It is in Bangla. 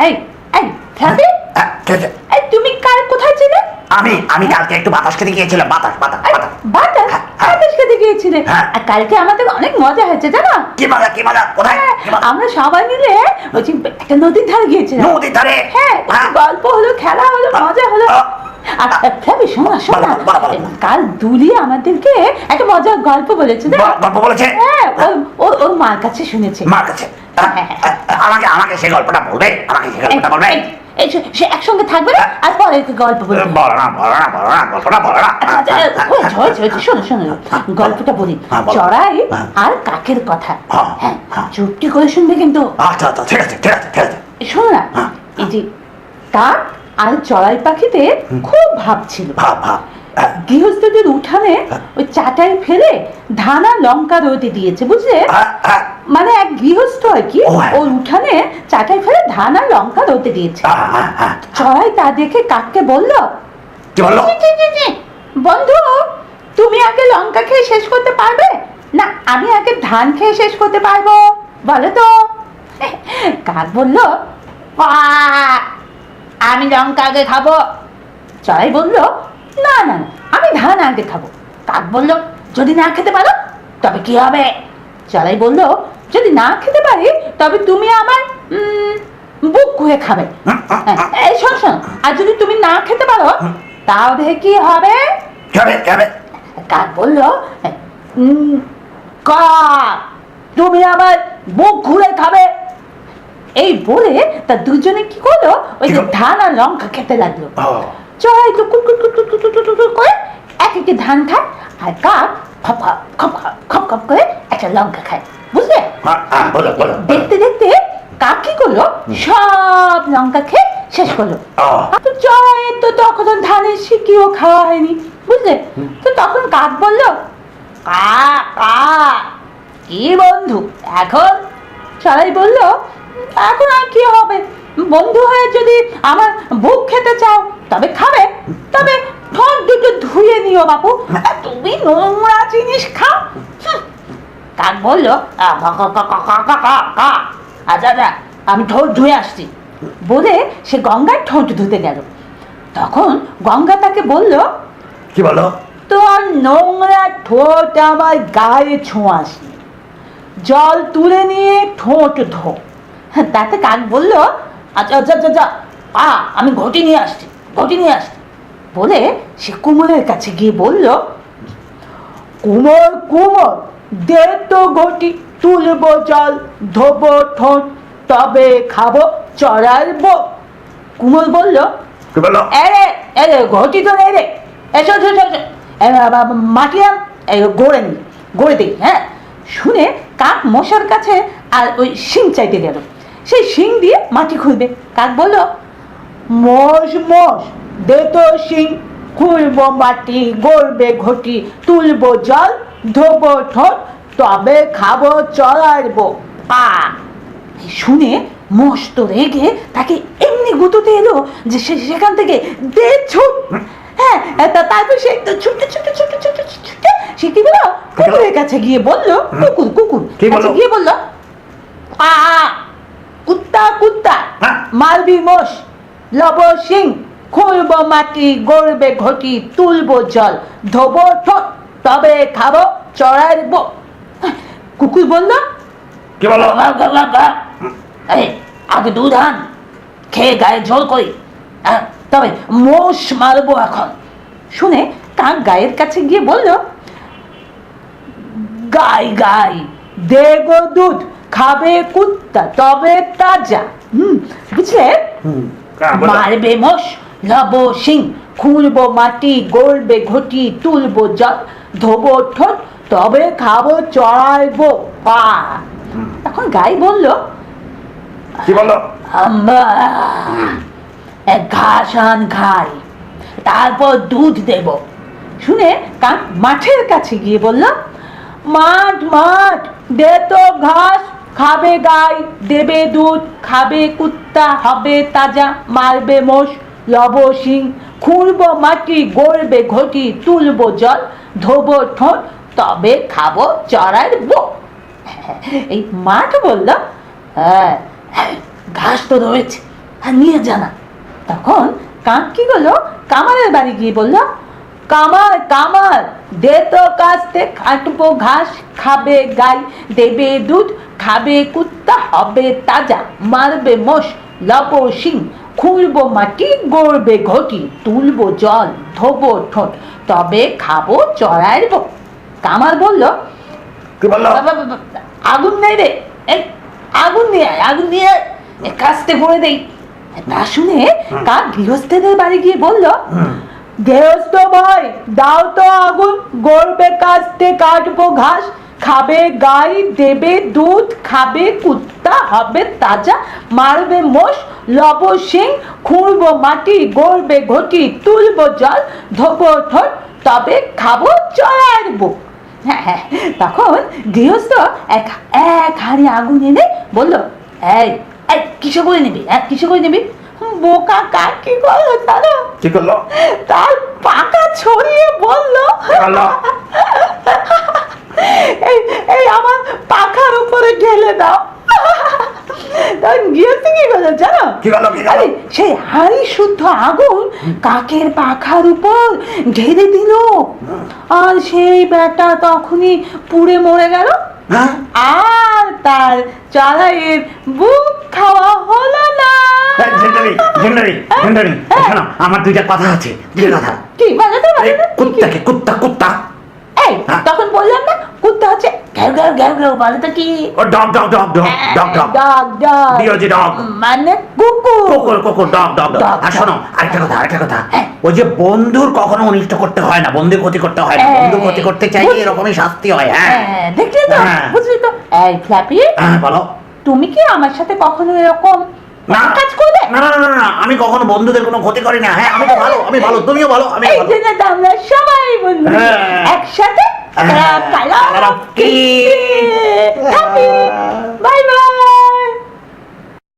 এই এই থাকবে, এই তুমি কাল কোথায় ছিলে? আমি কালকে একটু বাতাস খেতে গিয়েছিলাম। বাতাস বাতাস বাতাস বাতাস বাতাস খেতে গিয়েছিলে? আর কালকে আমাদের অনেক মজা হয়েছে জানো? কি মজা কোথায়? আমরা সবাই মিলে ওই যে একটা নদীর ধারে গিয়েছিলাম। নদীর ধারে? হ্যাঁ, গল্প হলো, খেলা হলো, মজা হলো। আর ফ্লাবি শোনা কাল দুলি আমাদেরকে একটা মজার গল্প বলেছে। গল্প বলেছে? হ্যাঁ, ওর মার কাছে শুনেছে। মার কাছে? আমাকে সেই গল্পটা বলবে? আমাকে সেই গল্পটা বলবে? সে একসঙ্গে থাকবে না, আর পরে গল্প বলবে। বলো না গল্পটা বলো না। শোনো গল্পটা বলি। চড়াই আর কাকের কথা। হ্যাঁ, চুপটি করে শুনবে কিন্তু। আচ্ছা ঠিক আছে শোনো না, এই যে কাক আর চড়াই পাখিতে খুব ভাব ছিল। গৃহস্থদের উঠানে ওই চাটাই ফেলে ধান আর লঙ্কা রোদে দিয়েছে, বুঝলে? মানে এক গৃহস্থ আর কি ওর উঠানে চাটাই ফেলে ধান আর লঙ্কা রোদে দিয়েছে। চড়াই তা দেখে কাককে বলল, বন্ধু, তুমি আগে লঙ্কা খেয়ে শেষ করতে পারবে না আমি আগে ধান খেয়ে শেষ করতে পারবো, বলো তো? কাক বলল, আমি লঙ্কা আগে খাবো। চড়াই বলল, না আমি ধান আগে খাবো। কাক বলল, যদি না খেতে পারো তবে কি হবে? চড়াই বলল, যদি না খেতে পারি তবে তুমি আমার বুক কুয়ে খাবে। এই শোন, আর যদি তুমি না খেতে পারো তাহলে কি হবে? কাক বলল, কাক, তুমি আমার বুক ঘুরে খাবে। এই বলে তা দুজনে কি করলো, ওই যে ধান আর লঙ্কা খেতে লাগলো। চড়াই তো করে এক একটি ধান খায়, আর কাক খপ করে একটা লঙ্কা খায়, বুঝলে? দেখতে দেখতে কাক কি করলো, সব লঙ্কা খেয়ে শেষ করলো। চড়াইয়ের তো তখন ধানের শিকিও খাওয়া হয়নি, বুঝলে? তো তখন কাক বলল, কি বন্ধু এখন? চড়াই বলল, এখন আর কি হবে, বন্ধু হয়ে যদি আমার বুক খেতে চাও তবে খাবে, তবে ঠোঁট দুটো ধুয়ে নিও বাবু, তুমি নোংরা জিনিস খাও। কাক বলল, আচ্ছা আমি ঠোঁট ধুয়ে আসছি, বলে সে গঙ্গায় ঠোঁট ধুতে গেল। তখন গঙ্গা তাকে বলল, কি বলো? তোর নোংরা ঠোঁট আমার গায়ে ছোঁয়াস, জল তুলে নিয়ে ঠোঁট ধো। তাতে কাক বলল, আচ্ছা আমি ঘটি নিয়ে আসছি বলে সে কুমোরের কাছে গিয়ে বলল, কুমোর দে তো ঘটি, তুলবো জল, ধোবো ঠোঁট, তবে খাবো চড়ার বউ। কুমোর বলল, এরে ঘটি তো নেই রে, এসো মাটি গড়ে দিই। হ্যাঁ, শুনে কাক মশার কাছে আর ওই শিং চাইতে গেল। সেই শিং দিয়ে মাটি খুঁড়বে। কাক বলল, মোষ দে তো শিং, খুঁড়বো মাটি, গড়বে ঘটি, তুলবো জল, ধোবো ঠোঁট, তবে খাবো চড়ার বউ। শুনে মোষ তো রেগে তাকে এমনি গুঁতোতে এলো যে সেখান থেকে দে ছুট। হ্যাঁ, তারপর সে ছুটে সে কি বললো, কুকুরের কাছে গিয়ে বলল, কুকুর কাছে গিয়ে বলল, কুত্তা মারবি মোষ, লব সিং, খুলব মাটি, গড়বে ঘটি, তুলব জল, ধোবো ঠোঁট, তবে খাবো চড়ার বউ। কুকুর বলল, কি বলো? আগে দুধ আন, খেয়ে গায়ে জল করি, তবে মোষ মারবো এখন। শুনে কাক গায়ের কাছে গিয়ে বলল, গাই দে গো দুধ, খাবে কুত্তা তবে তাজা। বুঝলে? মারবে মোষ, লব সিং, খুঁড়বো মাটি, গড়বে ঘটি, তুলবো জল, ধোবো ঠোঁট, তবে খাবো চড়াইবো পা। তখন গাই বলল, কি বললো? ঘাস আন খাই, তারপর দুধ দেব। শুনে কাক মাঠের কাছে গিয়ে বলল, মাঠ দে তো ঘাস, খাবে গাই, দেবে দুধ, খাবে কুত্তা, হবে তাজা, মারবে মোষ, লব সিং, খুঁড়বো মাটি, গড়বে ঘটি, তুলবো জল, ধোবো ঠোঁট, তবে খাবো চড়ার বউ। এই মাঠ বলল, হ্যাঁ ঘাস তো রয়েছে, আর নিয়ে জানা। তখন কাক কি করলো, কামারের বাড়ি গিয়ে বললো, কামার কামার দে তো কাস্তে কাটবো ঘাস, খাবে গাই দেবে দুধ, খাবে কুত্তা হবে তাজা, মারবে মোষ লবো শিং, খুঁড়বো মাটি গড়বে ঘটি, তুলবো জল ধোবো ঠোঁট, তবে খাবো চড়াইর বো। কামার বলল, কি বললো? আগুন নেই রে, এই আগুন নিয়ে আয়, আগুন নিয়ে আয়, কাস্তে করে দেই। তা শুনে কাক গৃহস্থদের বাড়ি গিয়ে বলল, গৃহস্থ ভাই দাও তো আগুন, গড়বে কাস্তে কাটবো ঘাস, খাবে গাই দেবে দুধ, খাবে কুত্তা হবে তাজা, মারবে মোষ লব সিং, খুঁড়বো মাটি গড়বে ঘটি, তুলবো জল ধোবো ঠোঁট, তবে খাবো চড়াইয়ের বুক। হ্যাঁ, তখন গৃহস্থ এক এক হাঁড়ি আগুন এনে বলল, এই এই কিসে করে নিবি, কিসে করে নিবি? বোকা কাক কি করলো জানো? কি করলো? তার পাকা ছড়িয়ে বলল, এই এই আমার পাখার উপরে ঢেলে দাও। তখন গিয়েছে কি করলো জানো? কি করলো? আরে সেই হাড়ি শুদ্ধ আগুন কাকের পাখার উপর ঢেলে দিল, আর সেই বেটা তখনই পুড়ে মরে গেল। আর তার চড়াইয়ের বুক খাওয়া হলো না। আমার দুইটা কথা আছে, দুইটা কথা। কি বাজাতে কুত্তাকে কুত্তা কুত্তা, এই তখন বললাম না কুত্তা হচ্ছে ঘ্যাও ঘ্যাও ঘ্যাও ঘ্যাও, বলে তো কি? ও dog dog dog dog dog dog dog dog B O G dog মানে কুকুর। কুকুর কুকুর ডগ ডগ ডগ। আর শোনো আরেকটা কথা, ওই যে বন্ধুর কখনো অনিষ্ট করতে হয় না, বন্ধুর ক্ষতি করতে হয় না, বন্ধুর ক্ষতি করতে চাইলে এরকমই শাস্তি হয়। হ্যাঁ দেখলি তো, বুঝলি তো। এই ফ্ল্যাপি, বলো। তুমি কি আমার সাথে কখনো এরকম না কাজ করবে? না না না না, আমি কখনো বন্ধুদের কোনো ক্ষতি করি না। হ্যাঁ আমি ভালো, তুমিও ভালো, আমি এই ভালো। জন্য তো আমরা সবাই বন্ধু, একসাথে বাই বাই।